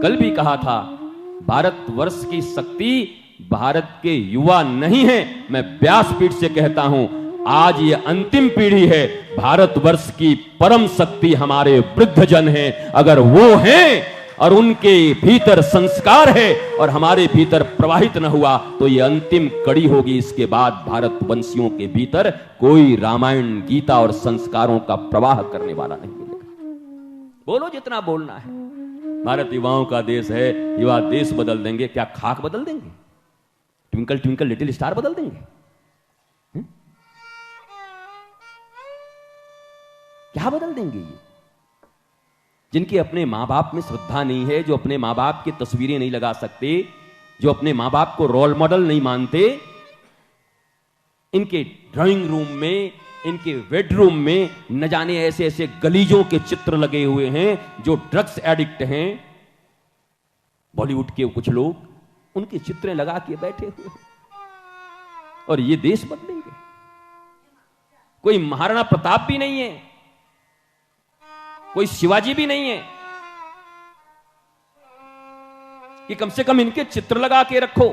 कल भी कहा था, भारतवर्ष की शक्ति भारत के युवा नहीं है। मैं व्यासपीठ से कहता हूं, आज ये अंतिम पीढ़ी है। भारतवर्ष की परम शक्ति हमारे वृद्धजन हैं। अगर वो हैं और उनके भीतर संस्कार है और हमारे भीतर प्रवाहित न हुआ तो ये अंतिम कड़ी होगी। इसके बाद भारतवंशियों के भीतर कोई रामायण, गीता और संस्कारों का प्रवाह करने वाला नहीं मिलेगा। बोलो जितना बोलना है। भारत युवाओं का देश है। युवा देश बदल देंगे। क्या खाक बदल देंगे? ट्विंकल ट्विंकल लिटिल स्टार बदल देंगे? क्या बदल देंगे ये? जिनके अपने मां बाप में श्रद्धा नहीं है, जो अपने मां बाप की तस्वीरें नहीं लगा सकते, जो अपने मां बाप को रोल मॉडल नहीं मानते, इनके ड्राइंग रूम में, इनके बेडरूम में न जाने ऐसे ऐसे गलीजों के चित्र लगे हुए हैं जो ड्रग्स एडिक्ट हैं। बॉलीवुड के कुछ लोग उनके चित्र लगा के बैठे हुए हैं और ये देश बदलेंगे। कोई महाराणा प्रताप भी नहीं है, कोई शिवाजी भी नहीं है कि कम से कम इनके चित्र लगा के रखो।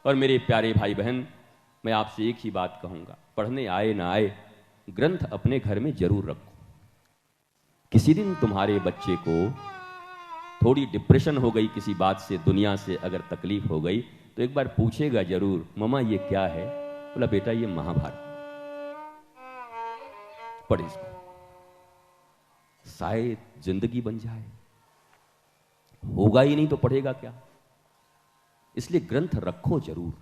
और मेरे प्यारे भाई बहन, मैं आपसे एक ही बात कहूंगा, पढ़ने आए ना आए, ग्रंथ अपने घर में जरूर रखो। किसी दिन तुम्हारे बच्चे को थोड़ी डिप्रेशन हो गई किसी बात से, दुनिया से अगर तकलीफ हो गई, तो एक बार पूछेगा जरूर, मम्मा ये क्या है? बोला बेटा ये महाभारत, पढ़ इसको, शायद जिंदगी बन जाए। होगा ही नहीं तो पढ़ेगा क्या? इसलिए ग्रंथ रखो जरूर।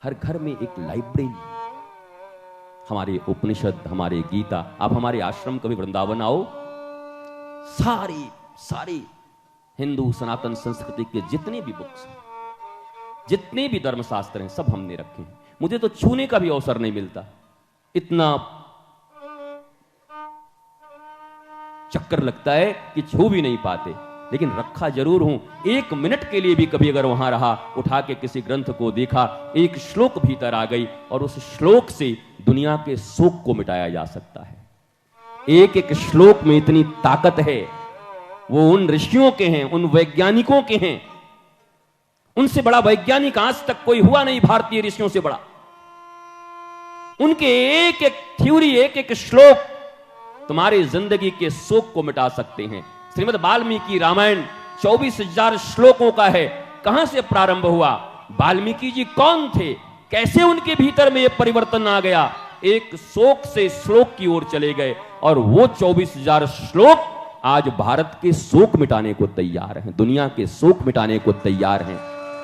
हर घर में एक लाइब्रेरी, हमारे उपनिषद, हमारे गीता। आप हमारे आश्रम कभी वृंदावन आओ, सारी हिंदू सनातन संस्कृति के जितने भी बुक्स हैं, जितने भी धर्मशास्त्र हैं, सब हमने रखे हैं। मुझे तो छूने का भी अवसर नहीं मिलता, इतना चक्कर लगता है कि छू भी नहीं पाते, लेकिन रखा जरूर हूं। एक मिनट के लिए भी कभी अगर वहां रहा, उठा के किसी ग्रंथ को देखा, एक श्लोक भीतर आ गई और उस श्लोक से दुनिया के शोक को मिटाया जा सकता है। एक एक श्लोक में इतनी ताकत है। वो उन ऋषियों के हैं, उन वैज्ञानिकों के हैं। उनसे बड़ा वैज्ञानिक आज तक कोई हुआ नहीं, भारतीय ऋषियों से बड़ा। उनके एक एक थ्योरी, एक एक श्लोक तुम्हारी जिंदगी के शोक को मिटा सकते हैं। श्रीमद् वाल्मीकि रामायण 24,000 श्लोकों का है। कहां से प्रारंभ हुआ? वाल्मीकि जी कौन थे? कैसे उनके भीतर में यह परिवर्तन आ गया? एक शोक से श्लोक की ओर चले गए और वो 24,000 श्लोक आज भारत के शोक मिटाने को तैयार हैं, दुनिया के शोक मिटाने को तैयार हैं,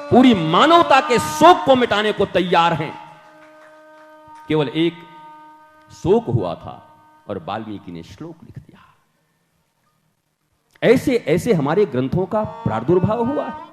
पूरी मानवता के शोक को मिटाने को तैयार हैं। केवल एक शोक हुआ था और वाल्मीकि ने श्लोक लिख दिया। ऐसे ऐसे हमारे ग्रंथों का प्रादुर्भाव हुआ है।